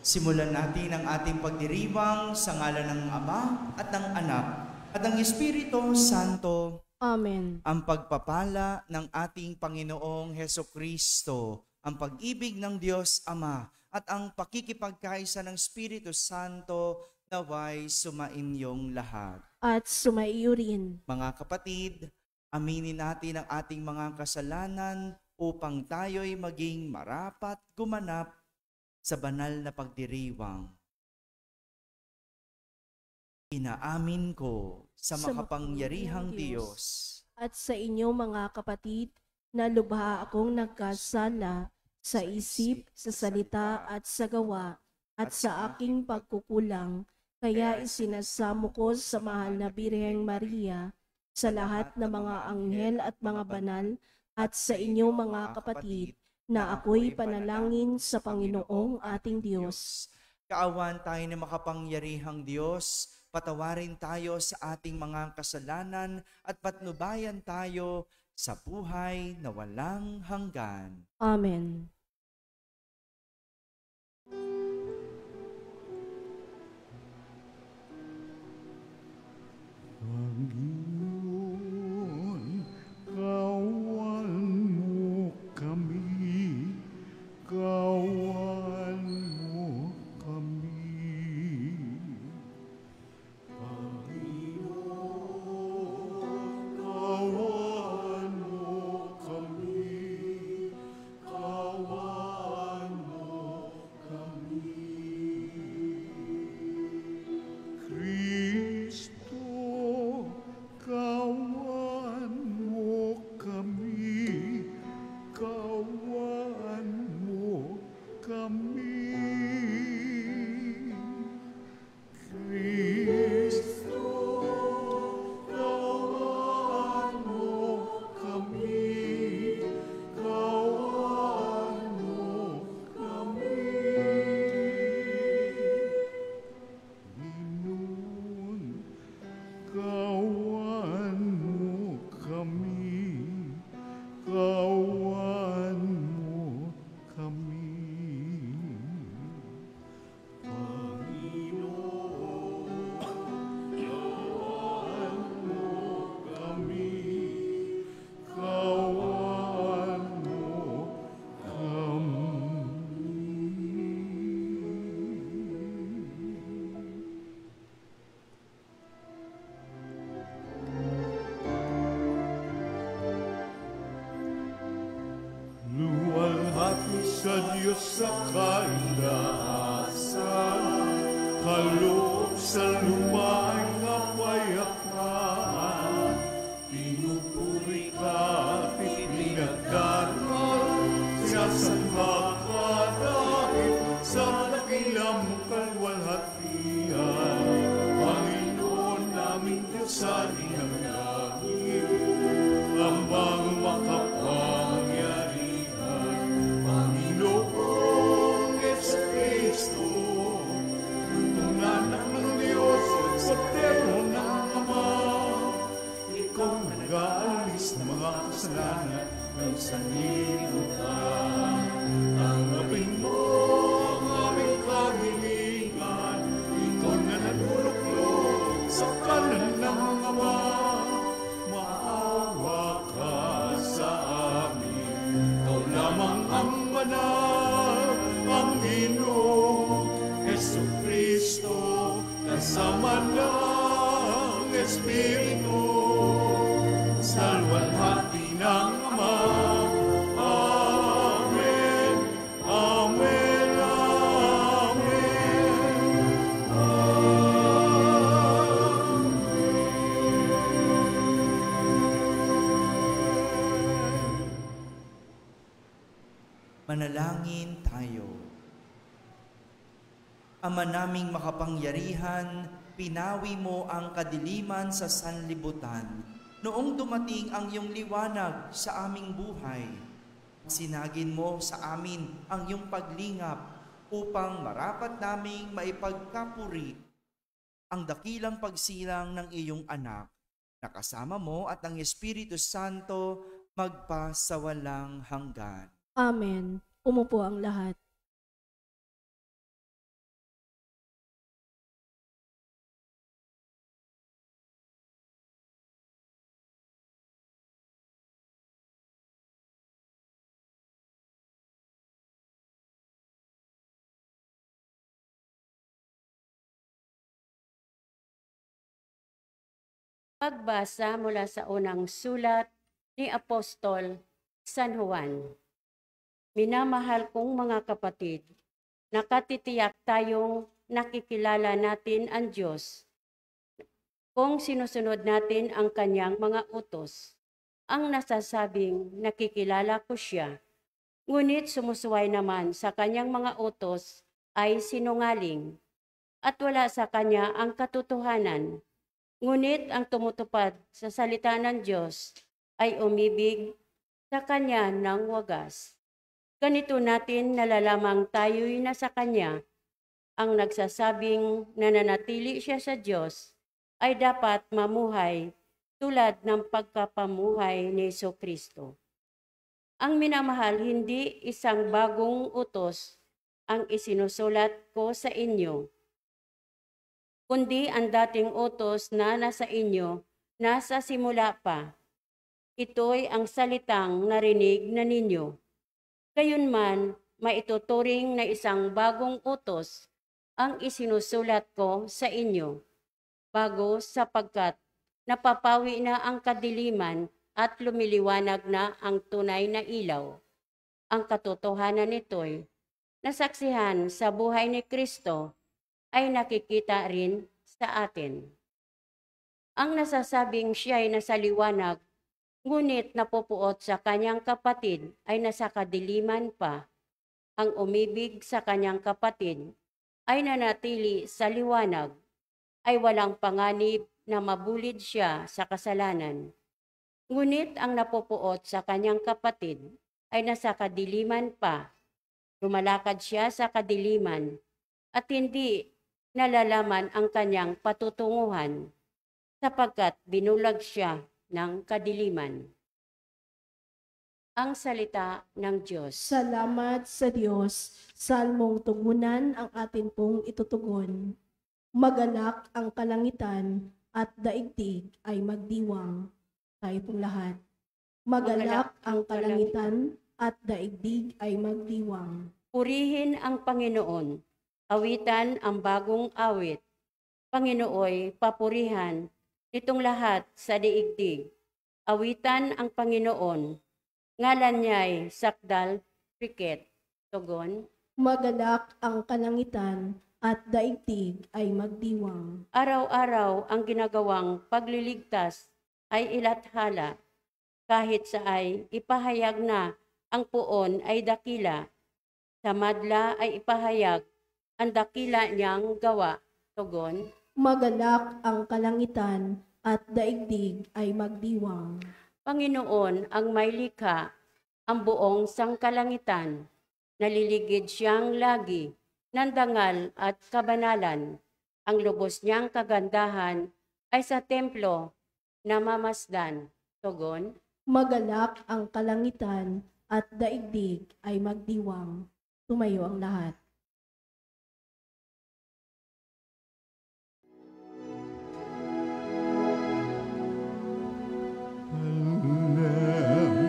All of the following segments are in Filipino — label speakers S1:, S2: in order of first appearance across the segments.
S1: Simulan natin ang ating pagdiriwang sa ngalan ng Ama at ng Anak at ng Espiritu Santo.
S2: Amen.
S1: Ang pagpapala ng ating Panginoong Hesukristo, ang pag-ibig ng Diyos Ama at ang pakikipagkaisa ng Espiritu Santo naway sumainyong lahat.
S2: At sumaiyo rin.
S1: Mga kapatid, aminin natin ang ating mga kasalanan upang tayo'y maging marapat gumanap sa banal na pagdiriwang. Inaamin ko sa makapangyarihang Diyos
S2: at sa inyo mga kapatid na lubha akong nagkasala sa isip, sa salita at sa gawa at sa aking pagkukulang, kaya isinasamo ko sa mahal na Birheng Maria, sa lahat ng mga anghel at mga banal, at sa inyo mga kapatid, na ako'y panalangin sa Panginoong ating Diyos.
S1: Kaawan tayo ng makapangyarihang Diyos, patawarin tayo sa ating mga kasalanan at patnubayan tayo sa buhay na walang hanggan.
S2: Amen.
S3: Panginoon, kawan mo kami, kawan mo kami. Panginoon, kawan mo kami, kawan mo kami. Kristo, kawan mo kami, kawan mo kami. Kristo, kawan mo kami, kawan mo kami. Panginoon, kawan mo kami, kawan mo kami. Panginoon, kawan mo kami, kawan mo kami. Luwalhati sa Diyos sa kalaasan, kaloob sa lumay kapayapaan. Pinupuri ka at ipinagdarang, sinasamba ka dahil sa dakilang kalwalhatian. Panginoon naming Diyos sa iyong langit, ambang makapangyarihan. Panginoong Jesucristo, lutong anak ng Diyos, Kordero ng Ama, ikaw nag-aalis ng mga kasalanan ng sanlibutan. Tanggapin mo ang aming kahilingan, ikaw na nanuluklok sa kanan ng Ama. Maawa ka sa amin, ikaw lamang ang banal, Panginoong Jesucristo, kasama ng Espiritu, sa luwalhati ng Ama. Amen, amen, amen.
S1: Manalangin tayo. Ama naming makapangyarihan, pinawi mo ang kadiliman sa sanlibutan noong dumating ang iyong liwanag sa aming buhay. Sinagin mo sa amin ang iyong paglingap upang marapat naming maipagkapuri ang dakilang pagsilang ng iyong anak, na kasama mo at ang Espiritu Santo magpasawalang hanggan.
S2: Amen. Umupo ang lahat.
S4: Pagbasa mula sa unang sulat ni Apostol San Juan. Minamahal kong mga kapatid, nakatitiyak tayong nakikilala natin ang Diyos kung sinusunod natin ang kanyang mga utos. Ang nasasabing nakikilala ko siya, ngunit sumusuway naman sa kanyang mga utos ay sinungaling at wala sa kanya ang katotohanan. Ngunit ang tumutupad sa salita ng Diyos ay umibig sa kanya ng wagas. Ganito natin nalalamang tayo'y nasa kanya. Ang nagsasabing nananatili siya sa Diyos ay dapat mamuhay tulad ng pagkapamuhay ni Jesucristo. Ang minamahal, hindi isang bagong utos ang isinusulat ko sa inyo, kundi ang dating utos na nasa inyo, nasa simula pa. Ito'y ang salitang narinig na ninyo. Gayunman, maituturing na isang bagong utos ang isinusulat ko sa inyo, bago sapagkat napapawi na ang kadiliman at lumiliwanag na ang tunay na ilaw. Ang katotohanan nito'y nasaksihan sa buhay ni Kristo ay nakikita rin sa atin. Ang nasasabing siya'y nasa liwanag, ngunit napupuot sa kanyang kapatid ay nasa kadiliman pa. Ang umibig sa kanyang kapatid ay nanatili sa liwanag, ay walang panganib na mabulid siya sa kasalanan. Ngunit ang napupuot sa kanyang kapatid ay nasa kadiliman pa. Lumalakad siya sa kadiliman at hindi nalalaman ang kanyang patutunguhan sapagkat binulag siya ng kadiliman. Ang salita ng Diyos.
S2: Salamat sa Diyos. Salmong tugunan ang atin pong itutugon. Magalak ang kalangitan at daigdig ay magdiwang. Tayo pong lahat. Magalak ang kalangitan at daigdig ay magdiwang.
S4: Purihin ang Panginoon. Awitan ang bagong awit. Panginooy, papurihan nitong lahat sa diigdig. Awitan ang Panginoon. Ngalan niya'y sakdal, piket, tugon.
S2: Magalak ang kalangitan at daigdig ay magdiwang.
S4: Araw-araw ang ginagawang pagliligtas ay ilathala. Kahit sa ay ipahayag na ang puon ay dakila. Sa madla ay ipahayag ang dakila niyang gawa, tugon.
S2: Magalak ang kalangitan at daigdig ay magdiwang.
S4: Panginoon ang may likha, ang buong sangkalangitan. Naliligid siyang lagi, ng dangal at kabanalan. Ang lubos niyang kagandahan ay sa templo na mamasdan, tugon.
S2: Magalak ang kalangitan at daigdig ay magdiwang. Tumayo ang lahat.
S3: Alleluia.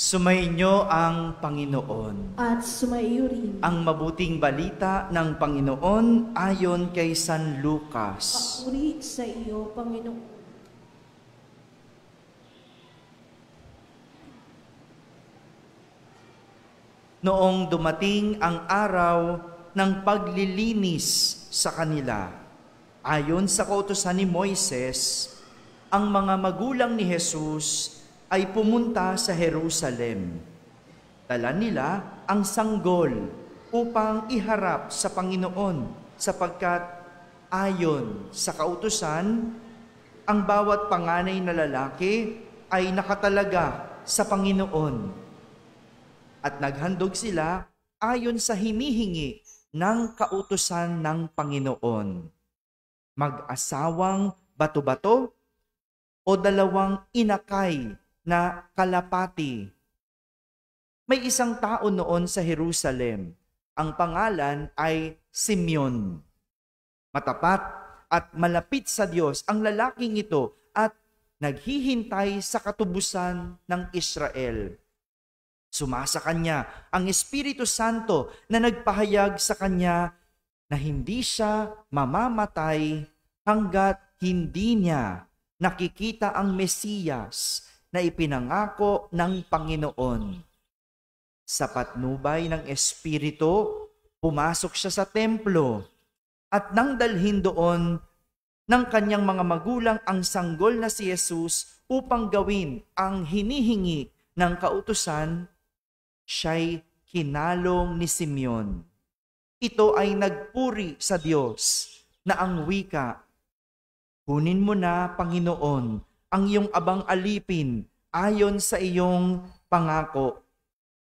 S1: Sumainyo ang Panginoon.
S2: At sumaiyo rin.
S1: Ang mabuting balita ng Panginoon ayon kay San Lucas.
S2: Papuri sa iyo, Panginoon.
S1: Noong dumating ang araw ng paglilinis sa kanila, ayon sa kautusan ni Moises, ang mga magulang ni Jesus ay pumunta sa Jerusalem. Dala nila ang sanggol upang iharap sa Panginoon sapagkat ayon sa kautusan, ang bawat panganay na lalaki ay nakatalaga sa Panginoon. At naghandog sila ayon sa hinihingi ng kautusan ng Panginoon. Mag-asawang bato-bato o dalawang inakay na kalapati. May isang tao noon sa Jerusalem. Ang pangalan ay Simeon. Matapat at malapit sa Diyos ang lalaking ito at naghihintay sa katubusan ng Israel. Sumasa kanya ang Espiritu Santo na nagpahayag sa kanya na hindi siya mamamatay hanggat hindi niya nakikita ang Mesiyas na ipinangako ng Panginoon. Sa patnubay ng Espiritu, pumasok siya sa templo at nang dalhin doon ng kanyang mga magulang ang sanggol na si Jesus upang gawin ang hinihingi ng kautusan, siya'y kinalong ni Simeon. Ito ay nagpuri sa Diyos na ang wika, "Kunin mo na, Panginoon, ang iyong abang alipin ayon sa iyong pangako.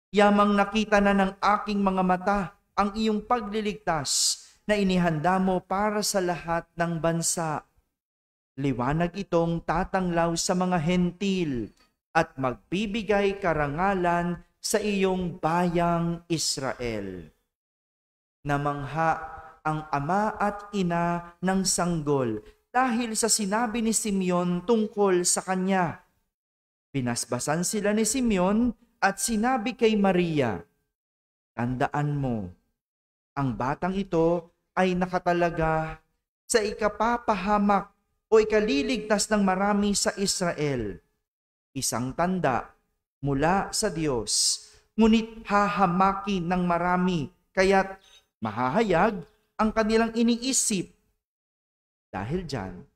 S1: Yamang nakita na ng aking mga mata ang iyong pagliligtas na inihanda mo para sa lahat ng bansa. Liwanag itong tatanglaw sa mga hentil at magbibigay karangalan sa iyong bayang Israel." Namangha ang ama at ina ng sanggol dahil sa sinabi ni Simeon tungkol sa kanya. Pinasbasan sila ni Simeon at sinabi kay Maria, "Tandaan mo, ang batang ito ay nakatalaga sa ikapapahamak o ikaliligtas ng marami sa Israel. Isang tanda mula sa Diyos, ngunit hahamakin ng marami, kaya't mahahayag ang kanilang iniisip. Dahil dyan,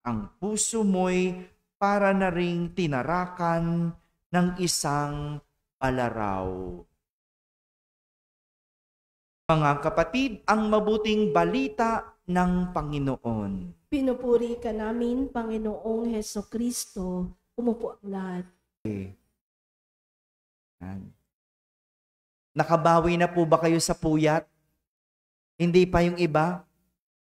S1: ang puso mo'y para na ring tinarakan ng isang palaraw." Mga kapatid, ang mabuting balita ng Panginoon.
S2: Pinupuri ka namin, Panginoong Hesukristo. Umupo ang lahat.
S1: Yan. Nakabawi na po ba kayo sa puyat? Hindi pa yung iba?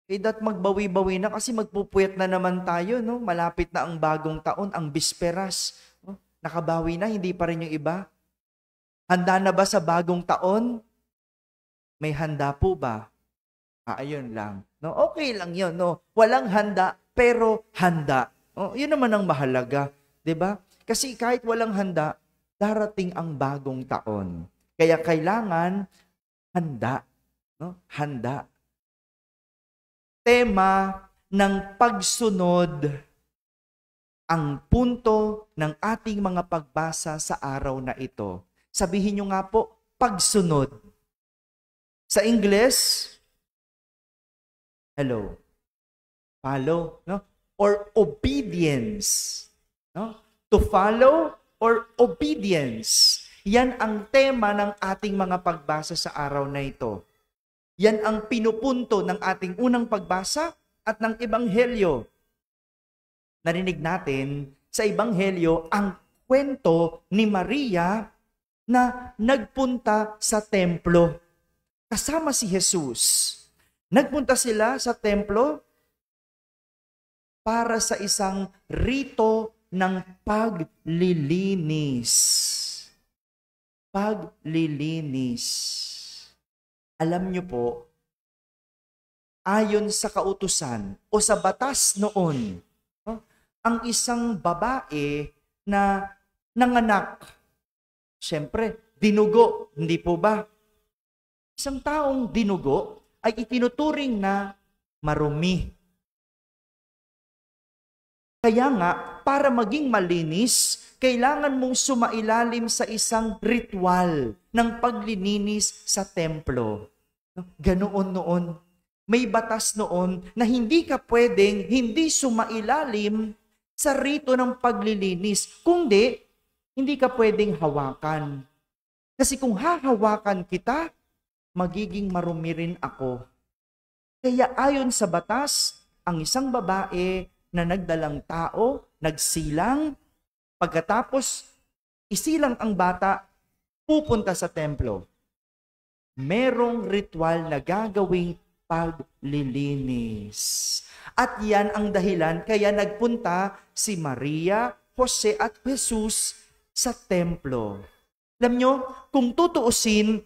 S1: Dat magbawi-bawi na kasi magpupuyat na naman tayo, no? Malapit na ang bagong taon, ang bisperas. No? Nakabawi na, hindi pa rin yung iba? Handa na ba sa bagong taon? May handa po ba? Ayun lang. No? Okay lang yun. No? Walang handa, pero handa. Yun naman ang mahalaga. 'Di ba? Kasi kahit walang handa, darating ang bagong taon. Kaya kailangan handa. No? Handa. Tema ng pagsunod ang punto ng ating mga pagbasa sa araw na ito. Sabihin nyo nga po, pagsunod. Sa Ingles, hello, follow, no? Or obedience. No? To follow or obedience. Yan ang tema ng ating mga pagbasa sa araw na ito. Yan ang pinupunto ng ating unang pagbasa at ng Ebanghelyo. Narinig natin sa Ebanghelyo ang kwento ni Maria na nagpunta sa templo. Kasama si Jesus. Nagpunta sila sa templo para sa isang rito ng paglilinis. Paglilinis. Alam niyo po, ayon sa kautusan o sa batas noon, no, ang isang babae na nanganak Siyempre, dinugo, hindi po ba? Isang taong dinugo ay itinuturing na marumi. Kaya nga, para maging malinis, kailangan mong sumailalim sa isang ritual ng paglilinis sa templo. Ganoon noon. May batas noon na hindi ka pwedeng hindi sumailalim sa rito ng paglilinis. Kundi, hindi ka pwedeng hawakan. Kasi kung hahawakan kita, magiging marumi rin ako. Kaya ayon sa batas, ang isang babae na nagdalang tao, nagsilang, pagkatapos isilang ang bata, pupunta sa templo. Merong ritual na gagawing paglilinis. At yan ang dahilan kaya nagpunta si Maria, Jose at Jesus sa templo. Alam nyo, kung tutuusin,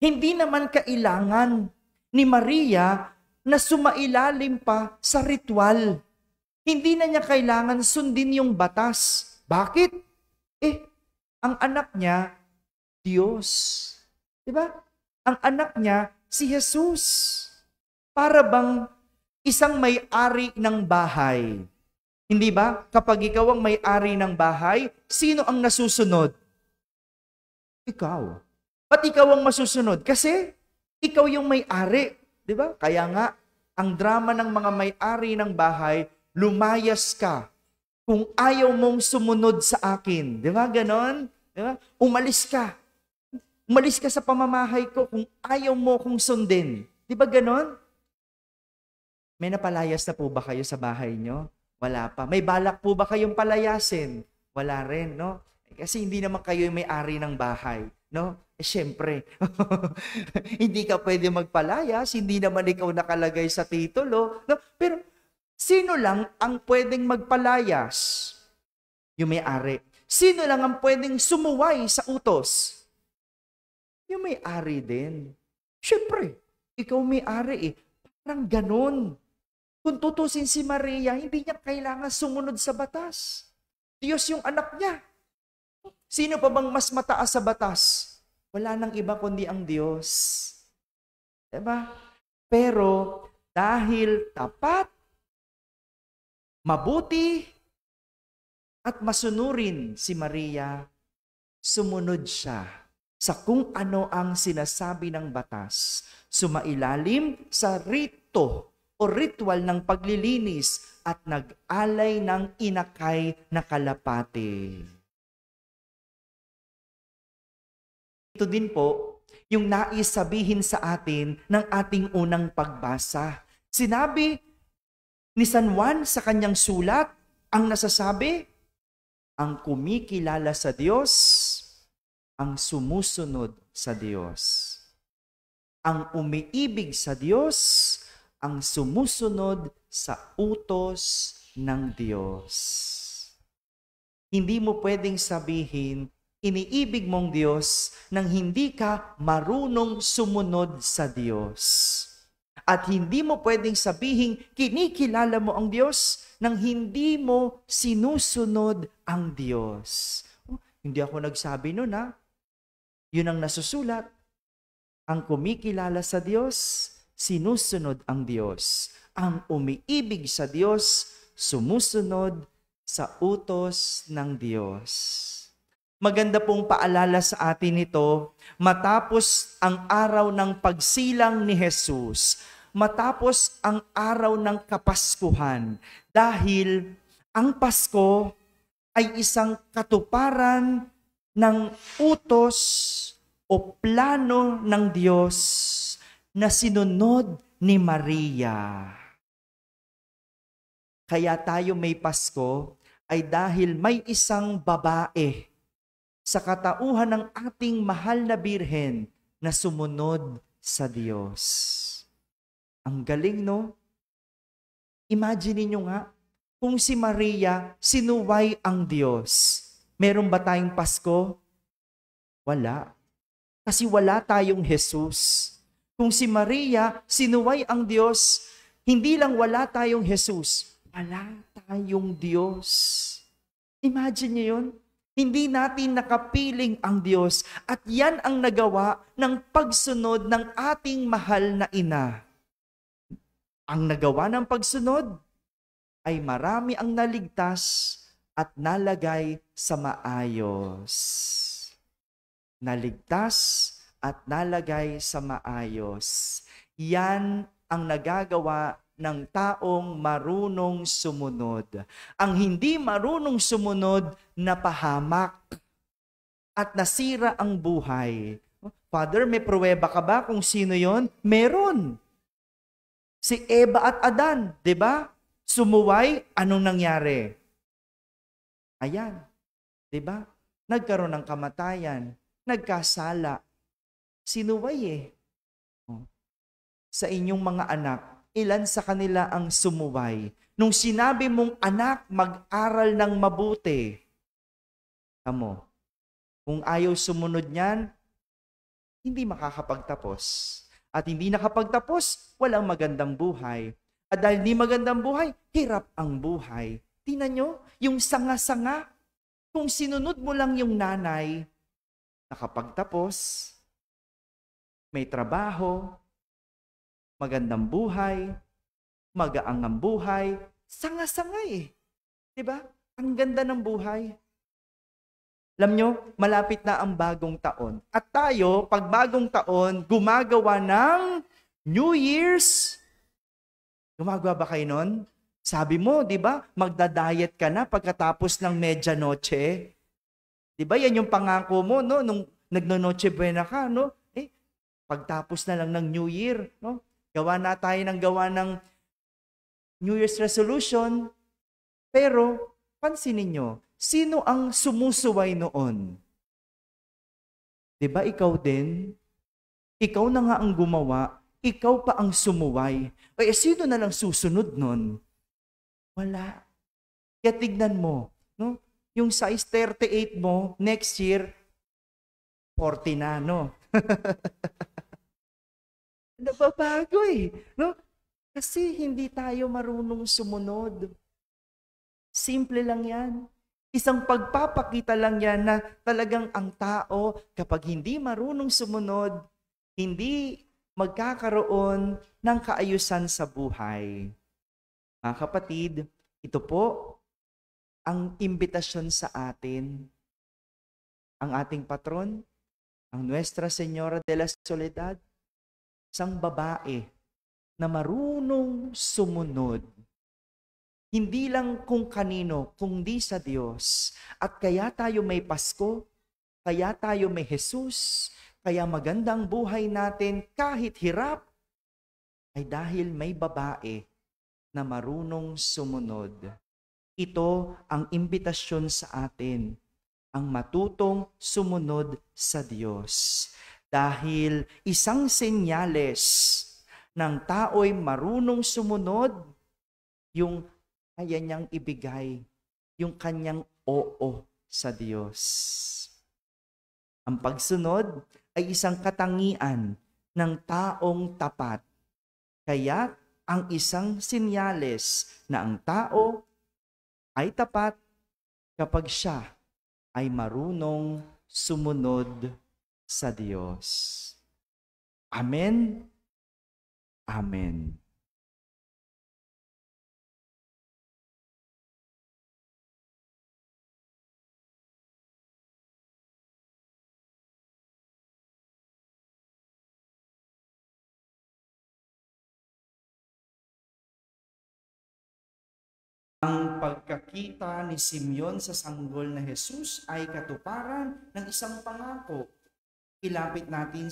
S1: hindi naman kailangan ni Maria na sumailalim pa sa ritual. Hindi na niya kailangan sundin yung batas. Bakit? Ang anak niya, Diyos. Diba? Ang anak niya, si Jesus. Para bang isang may-ari ng bahay. Hindi ba? Kapag ikaw ang may-ari ng bahay, sino ang nasusunod? Ikaw. Ba't ikaw ang masusunod? Kasi ikaw yung may-ari. Diba? Kaya nga, ang drama ng mga may-ari ng bahay, lumayas ka kung ayaw mong sumunod sa akin. Di ba? Ganon? Di ba? Umalis ka. Umalis ka sa pamamahay ko kung ayaw mo kong sundin. Di ba ganon? May napalayas na po ba kayo sa bahay nyo? Wala pa. May balak po ba kayong palayasin? Wala rin, no? Kasi hindi naman kayo yung may-ari ng bahay, no? Siyempre, hindi ka pwede magpalayas, hindi naman ikaw nakalagay sa titulo, no? Pero, sino lang ang pwedeng magpalayas? Yung may-ari. Sino lang ang pwedeng sumuway sa utos? Yung may-ari din. Siyempre, ikaw may-ari eh. Parang ganun. Kung tutusin si Maria, hindi niya kailangan sumunod sa batas. Diyos yung anak niya. Sino pa bang mas mataas sa batas? Wala nang iba kundi ang Diyos. Diba? Pero, dahil tapat, mabuti at masunurin si Maria, sumunod siya sa kung ano ang sinasabi ng batas. Sumailalim sa rito o ritual ng paglilinis at nag-alay ng inakay na kalapate. Ito din po yung nais sabihin sa atin ng ating unang pagbasa. Sinabi ni San Juan sa kanyang sulat, ang nasasabi, ang kumikilala sa Diyos, ang sumusunod sa Diyos. Ang umiibig sa Diyos, ang sumusunod sa utos ng Diyos. Hindi mo pwedeng sabihin, iniibig mong Diyos nang hindi ka marunong sumunod sa Diyos. At hindi mo pwedeng sabihin, kinikilala mo ang Diyos nang hindi mo sinusunod ang Diyos. Hindi ako nagsabi nun ha. Yun ang nasusulat. Ang kumikilala sa Diyos, sinusunod ang Diyos. Ang umiibig sa Diyos, sumusunod sa utos ng Diyos. Maganda pong paalala sa atin ito, matapos ang araw ng pagsilang ni Jesus, matapos ang araw ng Kapaskuhan, dahil ang Pasko ay isang katuparan ng utos o plano ng Diyos na sinunod ni Maria. Kaya tayo may Pasko ay dahil may isang babae sa katauhan ng ating mahal na Birhen na sumunod sa Diyos. Ang galing, no? Imagine niyo nga, kung si Maria sinuway ang Diyos, meron ba tayong Pasko? Wala. Kasi wala tayong Jesus. Kung si Maria sinuway ang Diyos, hindi lang wala tayong Jesus, wala tayong Diyos. Imagine niyo yun. Hindi natin nakapiling ang Diyos at yan ang nagawa ng pagsunod ng ating mahal na ina. Ang nagawa ng pagsunod ay marami ang naligtas at nalagay sa maayos. Naligtas at nalagay sa maayos. Yan ang nagagawa ng taong marunong sumunod. Ang hindi marunong sumunod, napahamak at nasira ang buhay. Father, may pruweba ka ba kung sino yon? Meron. Si Eva at Adan, di ba? Sumuway, anong nangyari? Ayan, di ba? Nagkaroon ng kamatayan, nagkasala. Sinuway eh. Sa inyong mga anak, ilan sa kanila ang sumuway? Nung sinabi mong anak, mag-aral ng mabuti. Kamo, kung ayaw sumunod niyan, hindi makakapagtapos. At hindi nakapagtapos, walang magandang buhay. At dahil hindi magandang buhay, hirap ang buhay. Tingnan nyo, yung sanga-sanga, kung sinunod mo lang yung nanay, nakapagtapos, may trabaho, magandang buhay, magaang ang buhay, sanga-sanga eh. Diba? Ang ganda ng buhay. Alam nyo, malapit na ang bagong taon. At tayo, pag bagong taon, gumagawa ng New Year's. Gumagawa ba kayo nun? Sabi mo, di ba, magda-diet ka na pagkatapos ng medianoche. Di ba, yan yung pangako mo, no? Nung nagno-noche buena ka, no? Pagtapos na lang ng New Year, no? Gawa ng New Year's resolution. Pero, pansinin nyo, sino ang sumusuway noon? Diba ikaw din? Ikaw na nga ang gumawa, ikaw pa ang sumuway. Sino na lang susunod nun? Wala. Kaya tignan mo, no? Yung size 38 mo, next year, 40 na, no? Nababago eh, no? Kasi hindi tayo marunong sumunod. Simple lang yan. Isang pagpapakita lang yan na talagang ang tao, kapag hindi marunong sumunod, hindi magkakaroon ng kaayusan sa buhay. Mga kapatid, ito po ang imbitasyon sa atin. Ang ating patron, ang Nuestra Señora de la Soledad, isang babae na marunong sumunod. Hindi lang kung kanino, kundi sa Diyos. At kaya tayo may Pasko, kaya tayo may Jesus, kaya magandang buhay natin kahit hirap, ay dahil may babae na marunong sumunod. Ito ang imbitasyon sa atin, ang matutong sumunod sa Diyos. Dahil isang senyales ng tao'y marunong sumunod, yung kaya niyang ibigay, yung kanyang oo sa Diyos. Ang pagsunod ay isang katangian ng taong tapat. Kaya ang isang senyales na ang tao ay tapat kapag siya ay marunong sumunod sa Diyos. Amen. Amen. Ang pagkakita ni Simeon sa sanggol na Jesus ay katuparan ng isang pangako. Ilapit natin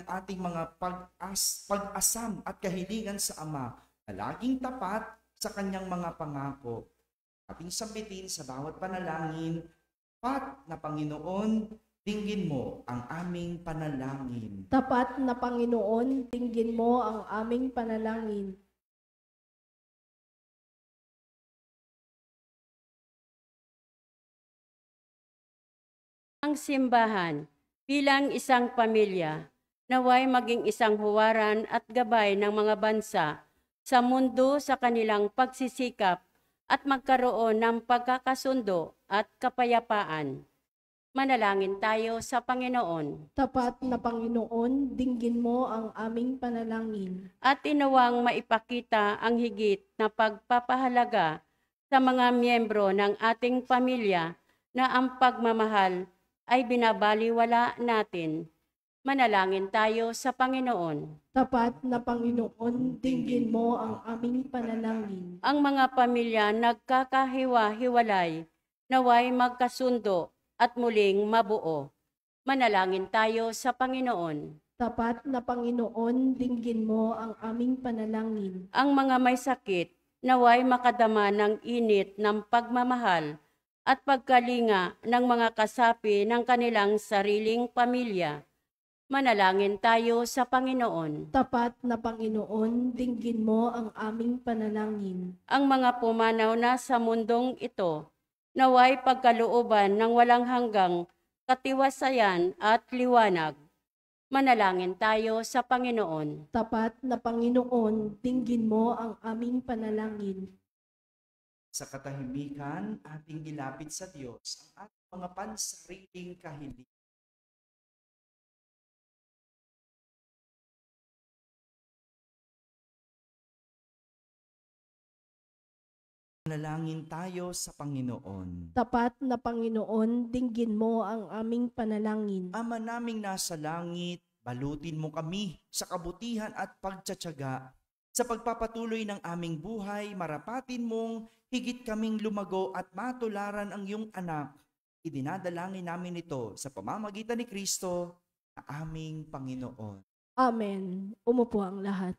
S1: ang ating mga pag-asam at kahilingan sa Ama na laging tapat sa kanyang mga pangako. Ating sambitin sa bawat panalangin, Tapat na Panginoon, dinggin mo ang aming panalangin.
S2: Tapat na Panginoon, dinggin mo ang aming panalangin.
S4: Ang simbahan bilang isang pamilya, naway maging isang huwaran at gabay ng mga bansa sa mundo sa kanilang pagsisikap at magkaroon ng pagkakasundo at kapayapaan. Manalangin tayo sa Panginoon.
S2: Tapat na Panginoon, dinggin mo ang aming panalangin.
S4: At inawang maipakita ang higit na pagpapahalaga sa mga miyembro ng ating pamilya na ang pagmamahal ay binabaliwala natin. Manalangin tayo sa Panginoon.
S2: Tapat na Panginoon, dinggin mo ang aming panalangin.
S4: Ang mga pamilya nagkakahiwa-hiwalay, naway magkasundo at muling mabuo. Manalangin tayo sa Panginoon.
S2: Tapat na Panginoon, dinggin mo ang aming panalangin.
S4: Ang mga may sakit, naway makadama ng init ng pagmamahal at pagkalinga ng mga kasapi ng kanilang sariling pamilya. Manalangin tayo sa Panginoon.
S2: Tapat na Panginoon, dinggin mo ang aming panalangin.
S4: Ang mga pumanaw na sa mundong ito, naway pagkalooban ng walang hanggang katiwasayan at liwanag. Manalangin tayo sa Panginoon.
S2: Tapat na Panginoon, dinggin mo ang aming panalangin.
S1: Sa katahimikan, ating ilapit sa Diyos ang ating mga pansariling kahilingan. Manalangin tayo sa Panginoon.
S2: Tapat na Panginoon, dinggin mo ang aming panalangin.
S1: Ama naming nasa langit, balutin mo kami sa kabutihan at pagtsatsaga. Sa pagpapatuloy ng aming buhay, marapatin mong higit kaming lumago at matularan ang iyong anak. Idinadalangin namin ito sa pamamagitan ni Kristo na aming Panginoon.
S2: Amen. Umupo ang lahat.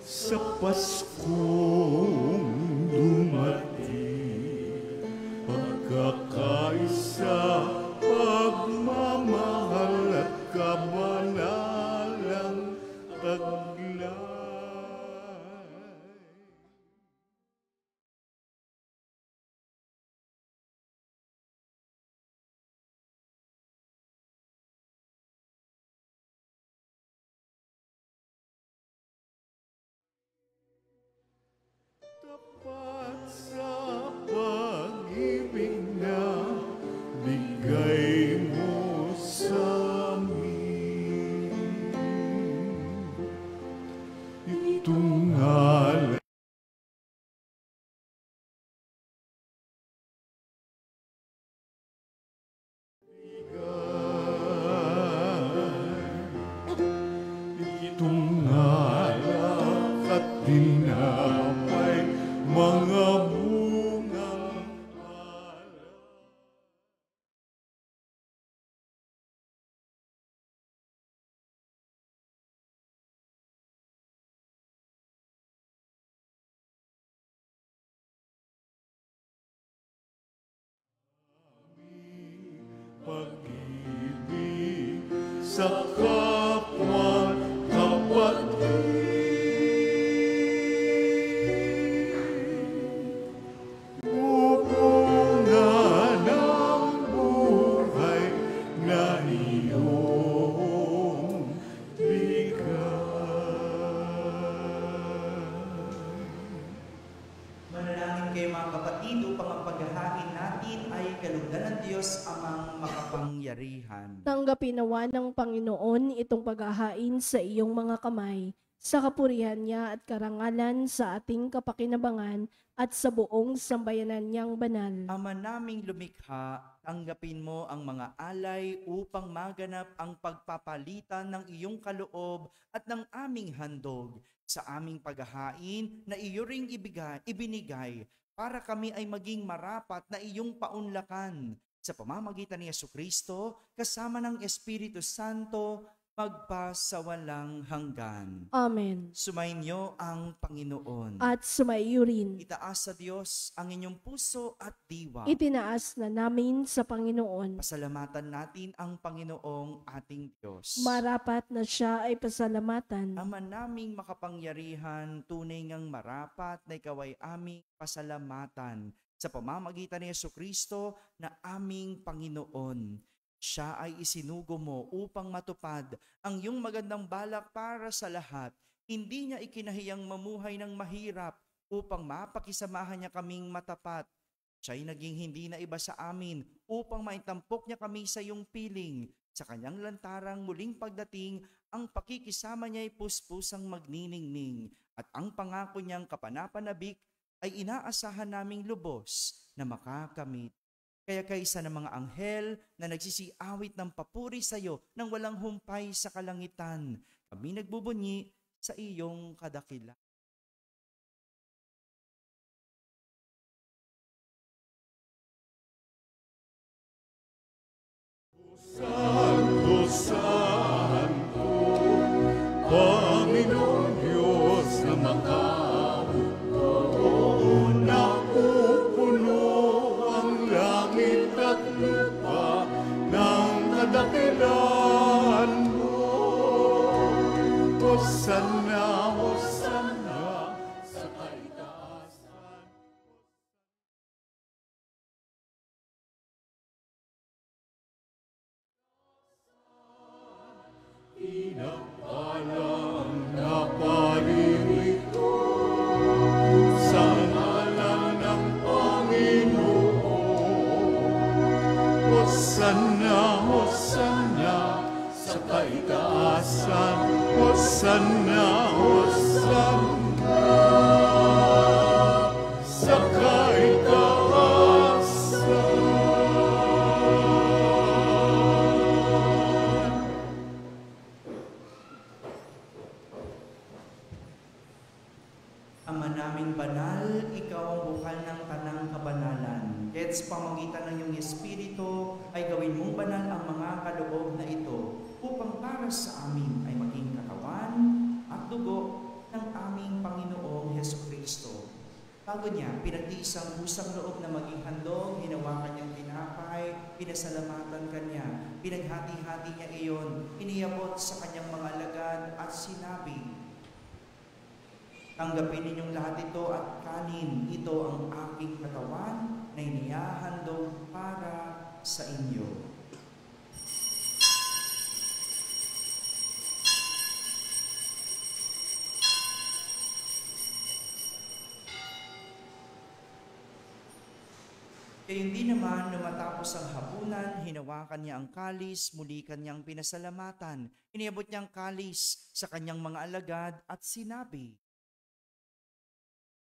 S3: Sa Paskong dumating, pagkakaisa, pagmamahal at kabanalang taglay. Tapat sa pag-ibig na bigay mo sa amin. Itong alay itong alak at dinamay, mga bungang alak. Pag-ibig sa kapwa kapatid, mupunga ng buhay na iyong bigay.
S1: Manalangin kayo mga kapatid upang ang paghahain natin ay kalugdan ng Diyos amang makapangyarihan.
S2: Tanggapin nawa ng Panginoon itong paghahain sa iyong mga kamay, sa kapurihan niya at karangalan sa ating kapakinabangan at sa buong sambayanan niyang banal.
S1: Ama naming lumikha, tanggapin mo ang mga alay upang maganap ang pagpapalitan ng iyong kaloob at ng aming handog sa aming paghahain na iyo ring ibinigay para kami ay maging marapat na iyong paunlakan sa pamamagitan ni Jesucristo kasama ng Espiritu Santo magpasawalang hanggan.
S2: Amen.
S1: Sumainyo ang Panginoon.
S2: At sumaiyo rin.
S1: Itaas sa Diyos ang inyong puso at diwa.
S2: Itinaas na namin sa Panginoon.
S1: Pasalamatan natin ang Panginoong ating Diyos.
S2: Marapat na siya ay pasalamatan.
S1: Ama naming makapangyarihan, tunay ngang marapat na ikaw ay aming pasalamatan sa pamamagitan ni Jesucristo na aming Panginoon. Siya ay isinugo mo upang matupad ang iyong magandang balak para sa lahat. Hindi niya ikinahiyang mamuhay ng mahirap upang mapakisamahan niya kaming matapat. Siya'y naging hindi na iba sa amin upang maitampok niya kami sa iyong piling. Sa kanyang lantarang muling pagdating, ang pakikisama niya ay puspusang magniningning at ang pangako niyang kapanapanabik ay inaasahan naming lubos na makakamit. Kaya kaysa ng mga anghel na nagsisiawit ng papuri sa iyo nang walang humpay sa kalangitan, kami nagbubunyi sa iyong kadakilaan.
S3: Santo, Santo, Panginoon Diyos na makaupo, napupuno ang langit at lupa ng kadakilaan mo. Hosanna, Hosanna sa kaitaasan. Pinagpalang naparirito sa ngalan ng Panginoon. Hosanna, Hosanna sa kaitaasan. Hosanna, Hosanna sa kaitaasan.
S1: Ama naming banal, ikaw ang bukal ng tanang kabanalan. Kaya't sa pamagitan ng iyong Espiritu ay gawin mong banal ang mga kaloob na ito upang para sa amin ay maging katawan at dugo ng aming Panginoong Hesukristo. Bago niya, pinagtiisang pusang loob na maging handog, hinawakan niyang tinapay, pinasalamatan kanya, pinaghati-hati niya iyon, iniabot sa kanyang mga alagad at sinabi, tanggapin ninyong lahat ito at kanin. Ito ang aking katawan na inihahandog para sa inyo. Kaya hindi naman na matapos ang hapunan, hinawakan niya ang kalis, muli kanyang pinasalamatan. Iniabot niyang kalis sa kanyang mga alagad at sinabi,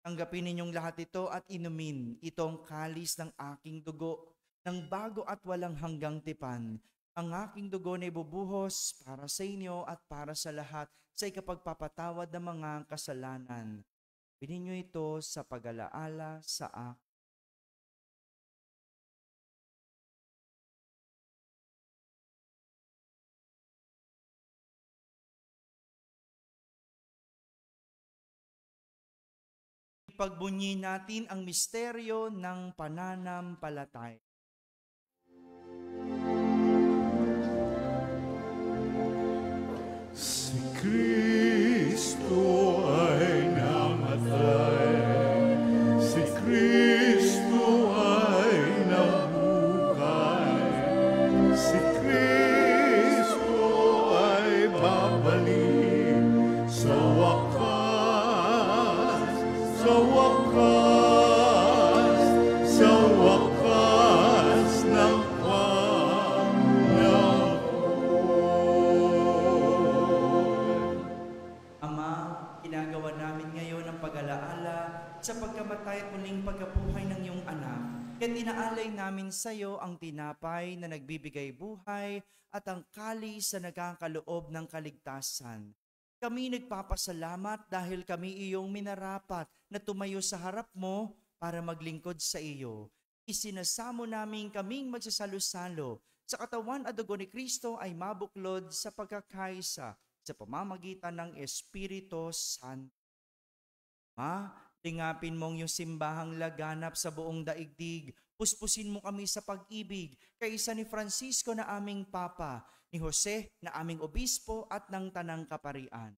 S1: tanggapin ninyong lahat ito at inumin. Itong kalis ng aking dugo, ng bago at walang hanggang tipan. Ang aking dugo na ibubuhos para sa inyo at para sa lahat sa ikapagpapatawad ng mga kasalanan. Pininyo ito sa pag-alaala sa akin. Pagbunyi natin ang misteryo ng pananampalataya.
S3: Si Kristo ay namatay, si Kristo ay nabuhay, si Kristo ay babalik sa wakas, sa wakas, sa wakas ng
S1: Ama, ginagawa namin ngayon ang pag-alaala sa pagkamatay at muling pagkabuhay ng iyong anak. Kaya tinaalay namin sa iyo ang tinapay na nagbibigay buhay at ang kalis na nagkakaloob ng kaligtasan. Kami nagpapasalamat dahil kami iyong minarapat na tumayo sa harap mo para maglingkod sa iyo. Isinasamo namin kaming magsasalo-salo sa katawan at dugo ni Kristo ay mabuklod sa pagkakaisa sa pamamagitan ng Espiritu Santo. Lingapin mong yung simbahang laganap sa buong daigdig. Puspusin mo kami sa pag-ibig, kaisa ni Francisco na aming Papa, ni Jose na aming Obispo at ng Tanang Kaparian.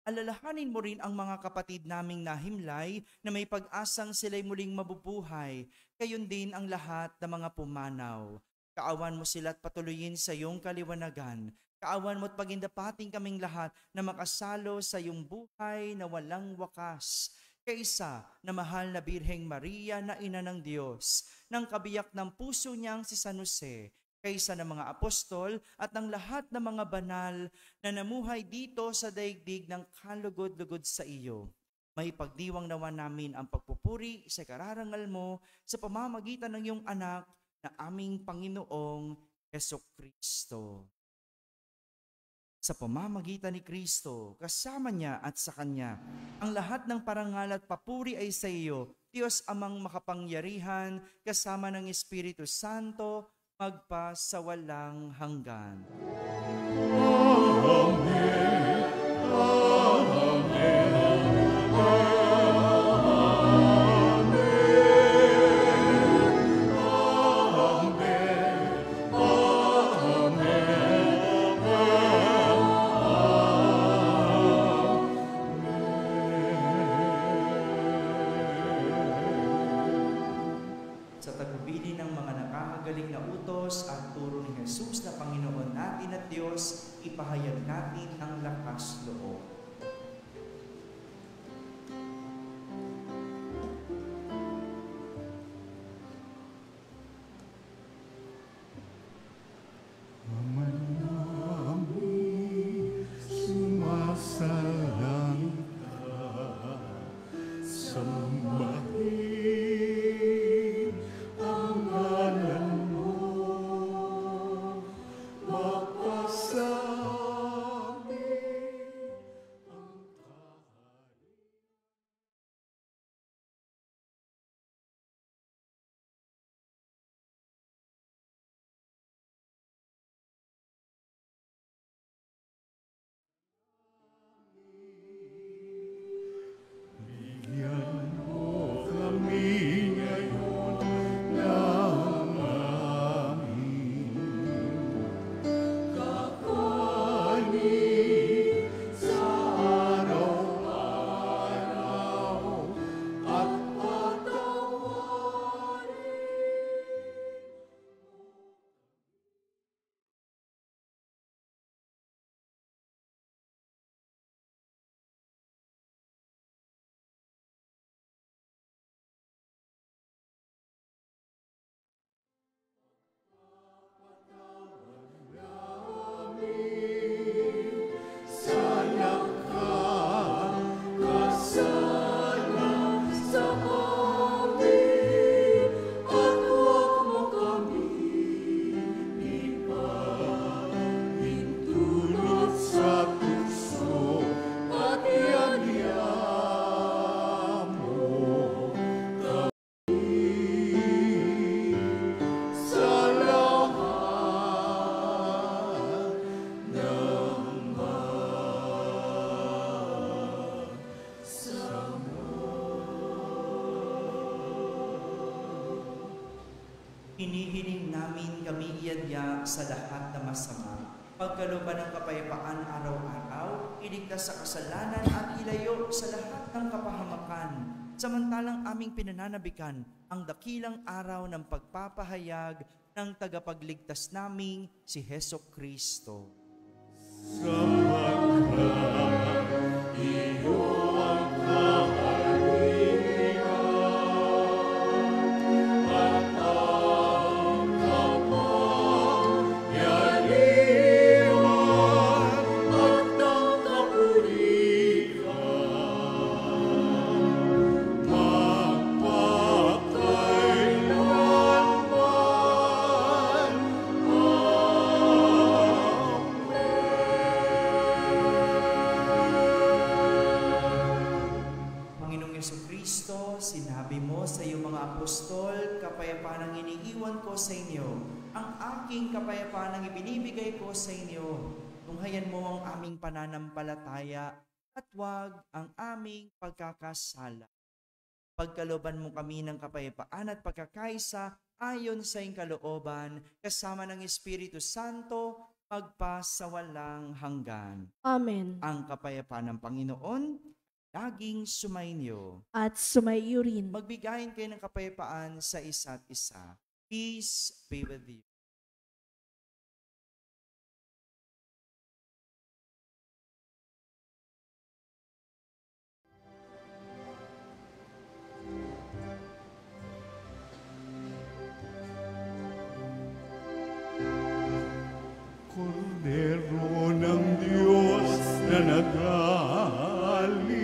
S1: Alalahanin mo rin ang mga kapatid naming nahimlay na may pag-asang sila'y muling mabubuhay, gayon din ang lahat ng mga pumanaw. Kaawan mo sila at patuloyin sa iyong kaliwanagan. Kaawan mo at pagindapating kaming lahat na makasalo sa iyong buhay na walang wakas. Kaisa na mahal na Birheng Maria na ina ng Diyos, ng kabiyak ng puso niyang si San Jose, kaysa ng mga apostol at ng lahat ng mga banal na namuhay dito sa daigdig ng kalugod-lugod sa iyo. May pagdiwang nawa namin ang pagpupuri sa kararangal mo sa pamamagitan ng iyong anak na aming Panginoong Hesukristo. Sa pamamagitan ni Kristo, kasama niya at sa Kanya, ang lahat ng parangal at papuri ay sa iyo, Diyos Amang makapangyarihan, kasama ng Espiritu Santo, magpa sa walang hanggan.
S3: Amen. Amen.
S1: Sa tagubilin ng mga nakakagaling na utos at turo ni Jesus na Panginoon natin at Diyos, ipahayag natin ang lakas loob.
S3: Ama namin, sumasalangit ka, sambahin ang ngalan mo, mapasabi ang kaharian. Bigyan mo kami ngayon ng aming kakanin sa araw-araw at patawarin. Sa nagkakasala sa amin, at huwag mo kami ipahintulot sa tukso at iadya mo kami sa lahat ng
S1: Hinihiling namin kami iadya sa lahat na masama. Pagkalooban ng kapayapaan araw-araw, iligtas sa kasalanan at ilayo sa lahat ng kapahamakan. Samantalang aming pinananabikan ang dakilang araw ng pagpapahayag ng tagapagligtas naming si Hesukristo.
S3: sapagkat iyo ang kaharian at ang kapangyarihan at ang kapurihan magpakailanman. Amen.
S1: Kristo, sinabi mo sa iyong mga apostol, kapayapaan ang iniiwan ko sa inyo. Ang aking kapayapaan ang ibinibigay ko sa inyo. Tunghayan mo ang aming pananampalataya at huwag ang aming pagkakasala. Pagkalooban mo kami ng kapayapaan at pagkakaisa ayon sa iyong kalooban, kasama ng Espiritu Santo, magpasawalang hanggan.
S2: Amen.
S1: Ang kapayapaan ng Panginoon, laging sumainyo.
S2: At sumaiyo rin.
S1: Magbigayin kayo ng kapayapaan sa isa't isa. Peace be with you.
S3: Kordero ng Diyos na nag-aalis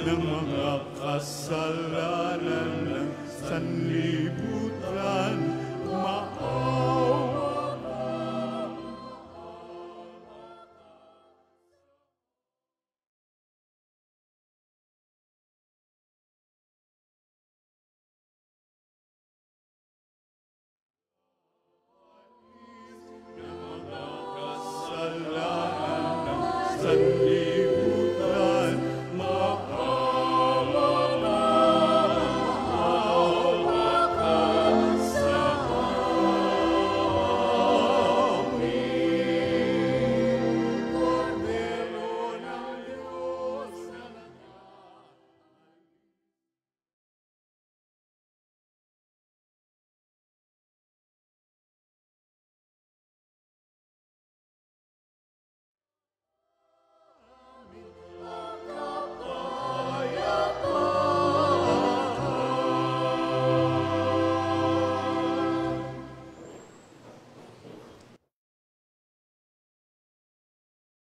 S3: ng mga kasalanan ng sanlibutan, maawa ka. Kasalanan ng sanlibutan, maawa ka sa amin. Kordero ng Diyos na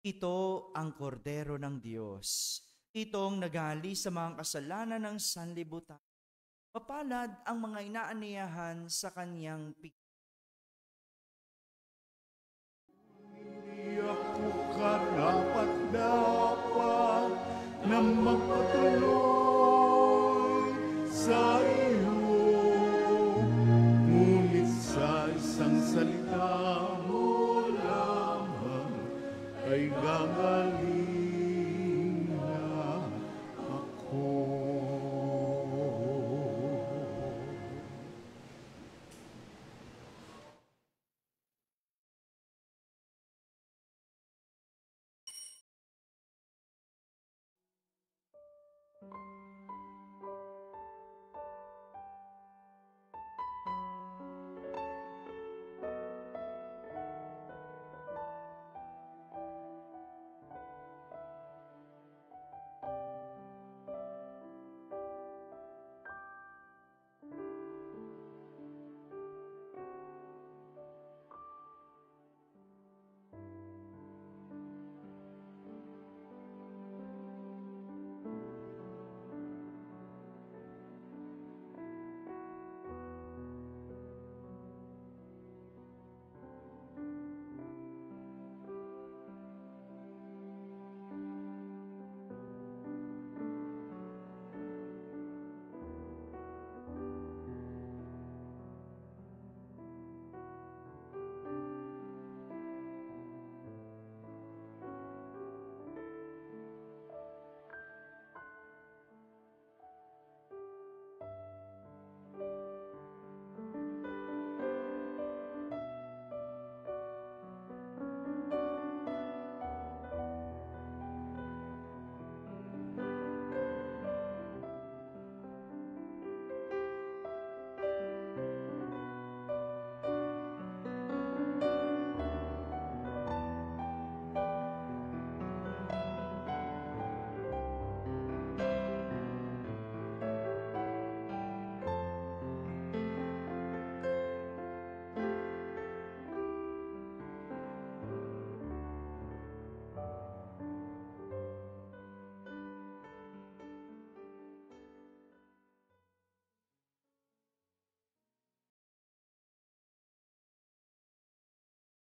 S1: Ito ang kordero ng Diyos. Itong nagali sa mga kasalanan ng sanlibutan. Mapalad ang mga inaaniyahan sa kanyang
S3: Hindi ako karapat-dapat na magpatuloy sa iyo. Ngunit sa isang salita mo lamang ay gagaling na ako.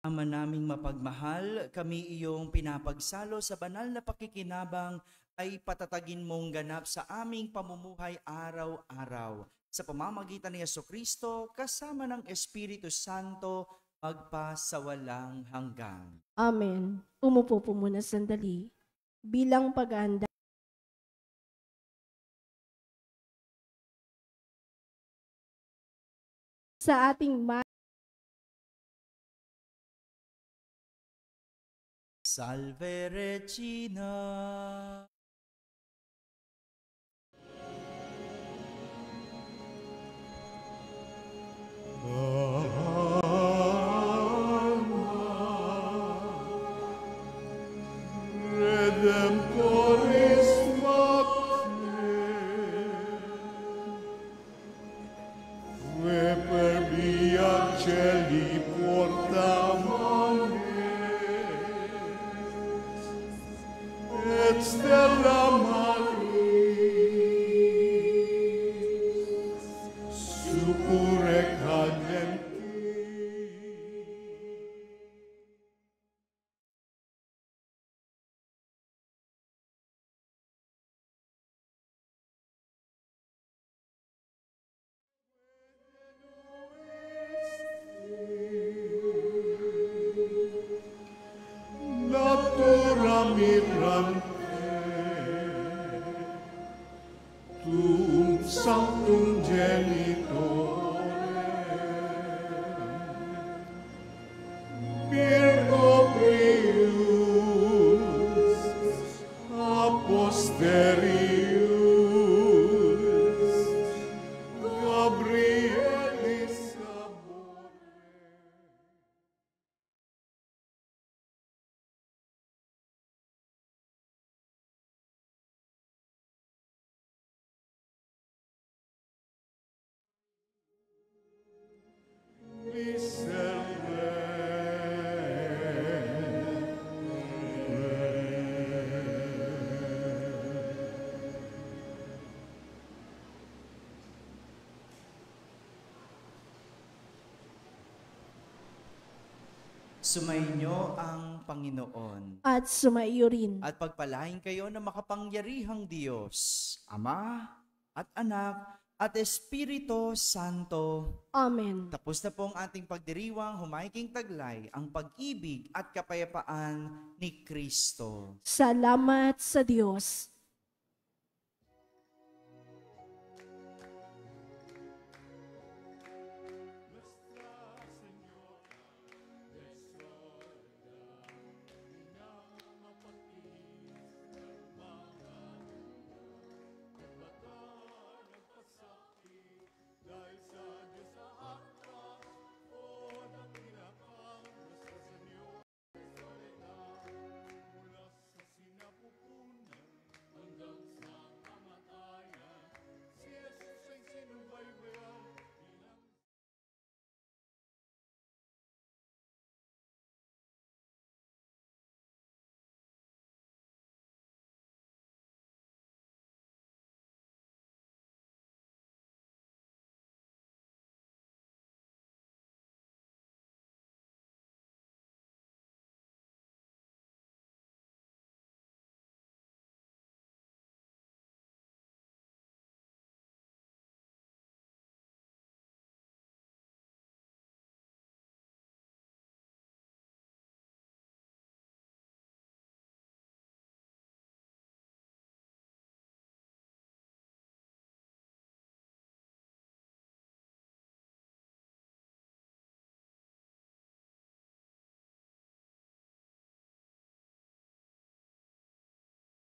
S1: Ama naming mapagmahal, kami iyong pinapagsalo sa banal na pakikinabang ay patatagin mong ganap sa aming pamumuhay araw-araw. Sa pamamagitan ni Jesucristo, kasama ng Espiritu Santo, magpasawalang hanggan.
S2: Amen. Umupo po muna sandali. Bilang paghahanda sa ating
S1: Salve Regina.
S3: Redemptoris Mater, que per via celi portamane, et stella Maris, suppure cadenti. Natura migrante, tuum sanctum genitore, Virgo prius, a posterius, Gabrielis amore.
S1: Sumainyo ang Panginoon.
S2: at sumaiyo rin.
S1: At pagpalain kayo ng makapangyarihang Diyos, Ama at Anak at Espiritu Santo.
S2: Amen.
S1: Tapos na po ang ating pagdiriwang, humaiking taglay ang pag-ibig at kapayapaan ni Kristo.
S2: Salamat sa Diyos.